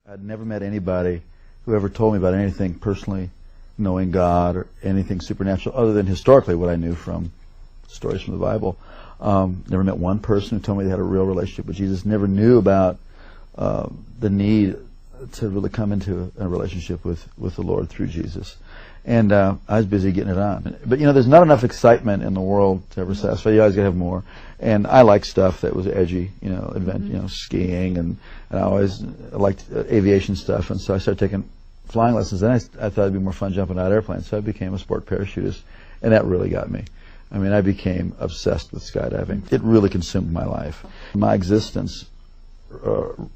I'd never met anybody who ever told me about anything personally knowing God or anything supernatural other than historically what I knew from stories from the Bible. Never met one person who told me they had a real relationship with Jesus. Never knew about the need to really come into a relationship with the Lord through Jesus. And I was busy getting it on. But you know, there's not enough excitement in the world to ever satisfy. You always gotta have more. And I like stuff that was edgy, you know, skiing, and I always liked aviation stuff. And so I started taking flying lessons. Then I thought it'd be more fun jumping out of airplanes. So I became a sport parachutist, and that really got me. I mean, I became obsessed with skydiving. It really consumed my life. My existence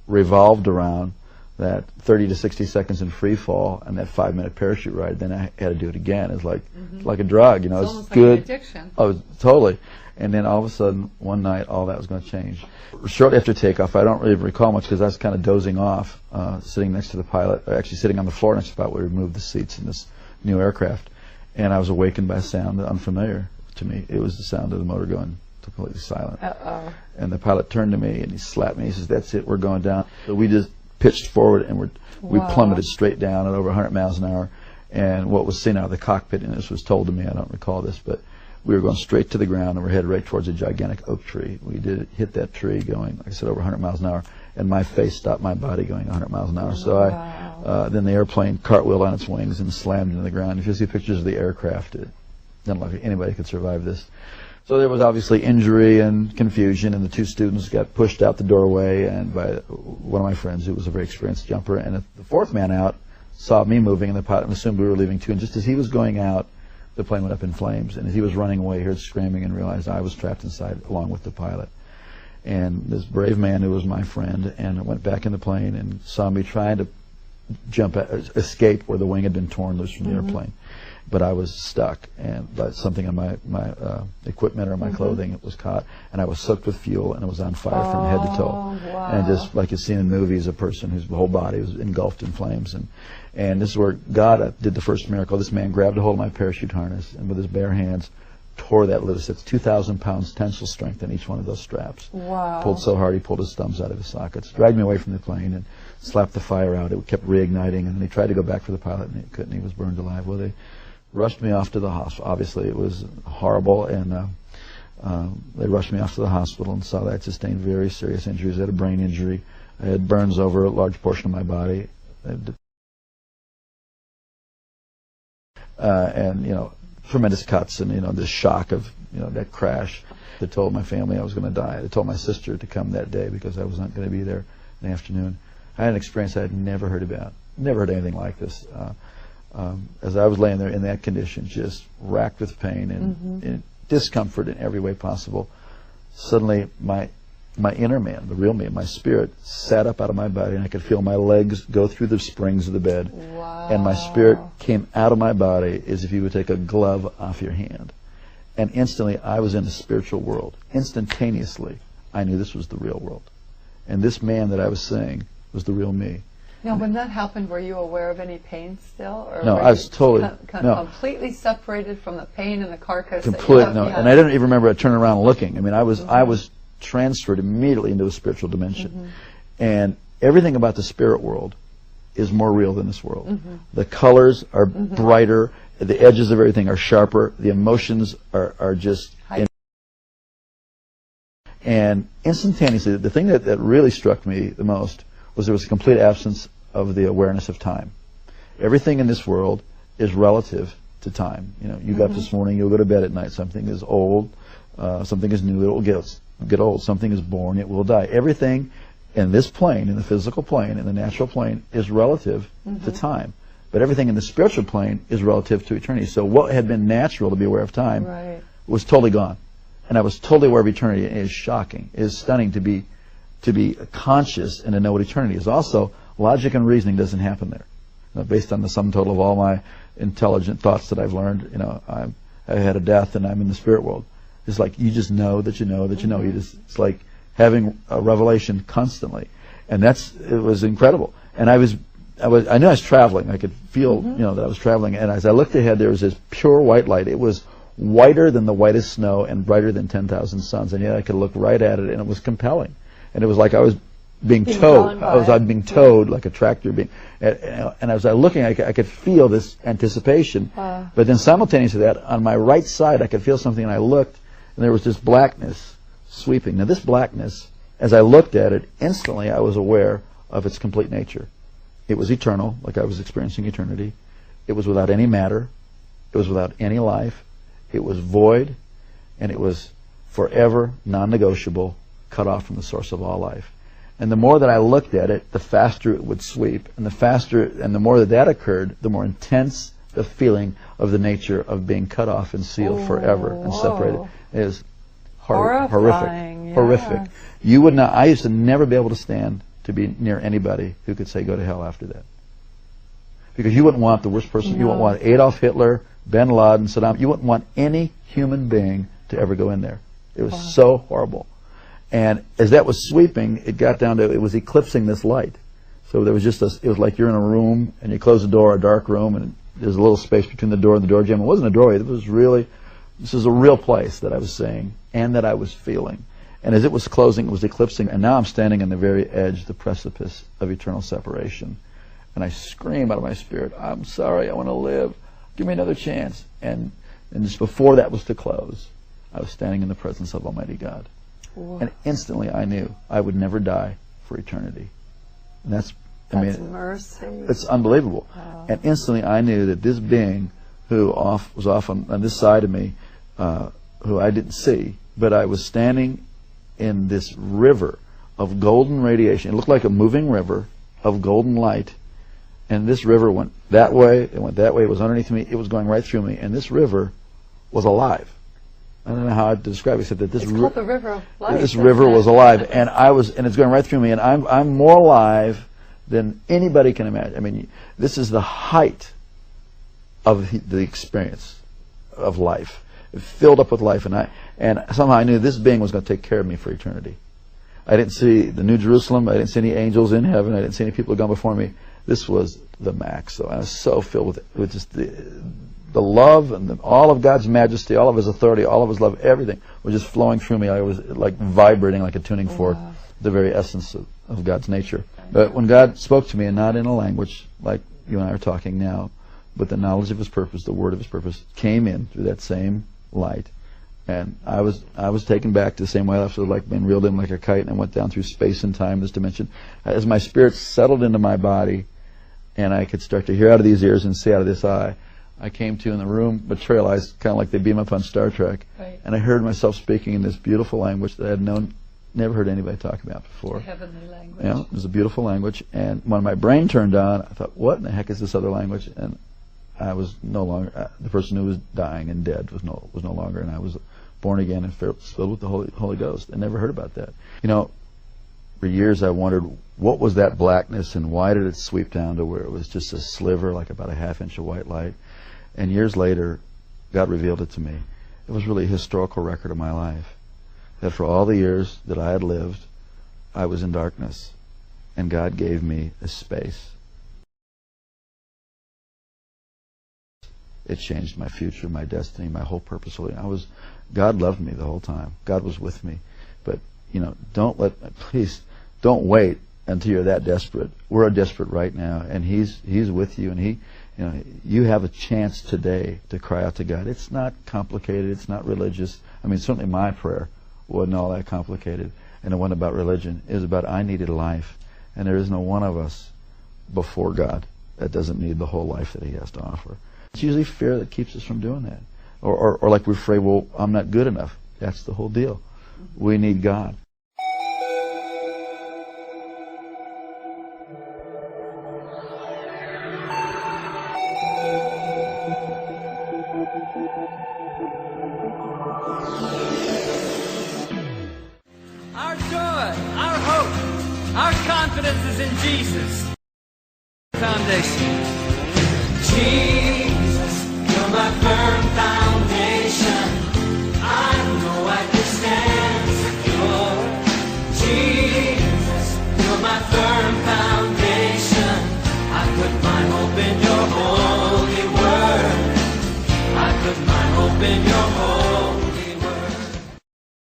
revolved around that 30 to 60 seconds in free fall and that 5-minute parachute ride. Then I had to do it again. It's like like a drug, you know. It's it's almost good. like an addiction. Oh, totally. And then all of a sudden, one night, all that was going to change. Shortly after takeoff, I don't really recall much because I was kind of dozing off, sitting next to the pilot, or actually sitting on the floor next to the pilot where we moved the seats in this new aircraft. And I was awakened by a sound unfamiliar to me. It was the sound of the motor going completely silent. Uh-oh. And the pilot turned to me and he slapped me. He says, "That's it, we're going down." So we just pitched forward and we plummeted straight down at over 100 miles an hour. And what was seen out of the cockpit, and this was told to me, I don't recall this, but we were going straight to the ground and we're headed right towards a gigantic oak tree. We did hit that tree going, like I said, over 100 miles an hour, and my face stopped my body going 100 miles an hour. So then the airplane cartwheeled on its wings and slammed into the ground. If you see pictures of the aircraft, it doesn't look like anybody could survive this. So there was obviously injury and confusion, and the two students got pushed out the doorway and by one of my friends who was a very experienced jumper. And the fourth man out saw me moving, and the pilot assumed we were leaving too. And just as he was going out, the plane went up in flames. And as he was running away, he heard screaming and realized I was trapped inside along with the pilot. And this brave man who was my friend and went back in the plane and saw me trying to escape where the wing had been torn loose from the airplane. But I was stuck, and by something on my equipment or my clothing, it was caught, and I was soaked with fuel, and it was on fire from head to toe. Wow. And just like you see in movies, a person whose whole body was engulfed in flames. And this is where God did the first miracle. This man grabbed a hold of my parachute harness, and with his bare hands, tore that loose. It's 2,000 pounds tensile strength in each one of those straps. Wow. Pulled so hard he pulled his thumbs out of his sockets. Dragged me away from the plane and slapped the fire out. It kept reigniting, and then he tried to go back for the pilot, and he couldn't. He was burned alive. Well, they rushed me off to the hospital. Obviously, it was horrible, and they rushed me off to the hospital and saw that I sustained very serious injuries. I had a brain injury. I had burns over a large portion of my body. And, you know, tremendous cuts and, you know, this shock of, you know, that crash. They told my family I was going to die. They told my sister to come that day because I was not going to be there in the afternoon. I had an experience I had never heard about. Never heard anything like this. As I was laying there in that condition, just racked with pain and discomfort in every way possible, suddenly my inner man, the real me, my spirit, sat up out of my body, and I could feel my legs go through the springs of the bed. Wow. And my spirit came out of my body as if you would take a glove off your hand. And instantly, I was in the spiritual world. Instantaneously, I knew this was the real world. And this man that I was seeing was the real me. Now, when that happened, were you aware of any pain still? Or no, I was totally completely separated from the pain and the carcass. Completely, no. And I didn't even remember turning around and looking. I mean, I was transferred immediately into a spiritual dimension. And everything about the spirit world is more real than this world. The colors are brighter, the edges of everything are sharper, the emotions are just... And instantaneously, the thing that really struck me the most was there was a complete absence of the awareness of time. Everything in this world is relative to time. You know, you got up this morning, you'll go to bed at night. Something is old, something is new, it will get old. Something is born, it will die. Everything in this plane, in the physical plane, in the natural plane, is relative to time. But everything in the spiritual plane is relative to eternity. So what had been natural to be aware of time was totally gone. And I was totally aware of eternity. It is shocking. It is stunning to be conscious and to know what eternity is. Also, logic and reasoning doesn't happen there. You know, based on the sum total of all my intelligent thoughts that I've learned, you know, I had a death and I'm in the spirit world. It's like you just know that you know that you know. It's like having a revelation constantly, and it was incredible. And I knew I was traveling. I could feel, you know, that I was traveling. And as I looked ahead, there was this pure white light. It was whiter than the whitest snow and brighter than 10,000 suns. And yet I could look right at it, and it was compelling. And it was like I was being Being towed. drawn by I was it. being towed like a tractor being, and as I was looking, I could feel this anticipation. But then simultaneous to that, on my right side, I could feel something, and I looked, and there was this blackness sweeping. Now, this blackness, as I looked at it, instantly I was aware of its complete nature. It was eternal, like I was experiencing eternity. It was without any matter. It was without any life. It was void, and it was forever non-negotiable, cut off from the source of all life. And the more that I looked at it, the faster it would sweep. And the more that occurred, the more intense the feeling of the nature of being cut off and sealed forever and separated. It is horrific. Horrifying, Horrific. yes. You would not, I used to never be able to stand to be near anybody who could say go to hell after that. Because you wouldn't want the worst person. No. You wouldn't want Adolf Hitler, bin Laden, Saddam. You wouldn't want any human being to ever go in there. It was so horrible. And as that was sweeping, it got down to, it was eclipsing this light. So there was just this, it was like you're in a room and you close the door, a dark room, and there's a little space between the door and the door jamb. It wasn't a doorway. It was really, this is a real place that I was seeing and that I was feeling. And as it was closing, it was eclipsing. And now I'm standing on the very edge, the precipice of eternal separation. And I scream out of my spirit, I'm sorry, I want to live. Give me another chance. And just before that was to close, I was standing in the presence of Almighty God. Whoa. And instantly I knew I would never die for eternity. And that's mercy. it's unbelievable. And instantly I knew that this being who was off on this side of me, who I didn't see, but I was standing in this river of golden radiation. It looked like a moving river of golden light. And this river went that way, it went that way, it was underneath me, it was going right through me. And this river was alive. I don't know how to describe it, except that this It's called the River of Life. this river was alive, and it's going right through me, and I'm more alive than anybody can imagine. I mean, this is the height of the experience of life, filled up with life, and somehow I knew this being was going to take care of me for eternity. I didn't see the New Jerusalem, I didn't see any angels in heaven, I didn't see any people who had gone before me. This was the max. So I was so filled with just the love and all of God's majesty, all of His authority, all of His love, everything was just flowing through me. I was like vibrating like a tuning fork, the very essence of God's nature. But when God spoke to me, and not in a language like you and I are talking now, but the knowledge of His purpose, the word of His purpose, came in through that same light. And I was taken back to the same way I was like being reeled in like a kite, and I went down through space and time, this dimension. As my spirit settled into my body, and I could start to hear out of these ears and see out of this eye, I came to in the room, materialized kind of like they beam up on Star Trek, Right. and I heard myself speaking in this beautiful language that I had never heard anybody talk about before. The heavenly language. Yeah, it was a beautiful language, and when my brain turned on, I thought, what in the heck is this other language? And I was no longer, the person who was dying and dead was no longer, and I was born again and filled with the Holy Ghost. I never heard about that. You know, for years I wondered, what was that blackness, and why did it sweep down to where it was just a sliver, like about a half-inch of white light? And years later, God revealed it to me. It was really a historical record of my life. That for all the years that I had lived, I was in darkness. And God gave me a space. It changed my future, my destiny, my whole purpose. God loved me the whole time. God was with me. But, you know, please, don't wait until you're that desperate. We're desperate right now, and He's with you, and you have a chance today to cry out to God. It's not complicated. It's not religious. I mean, certainly my prayer wasn't all that complicated, and it wasn't about religion. It was about I needed life, and there is no one of us before God that doesn't need the whole life that He has to offer. It's usually fear that keeps us from doing that, or like we're afraid, well, I'm not good enough. That's the whole deal. We need God. Our joy, our hope, our confidence is in Jesus.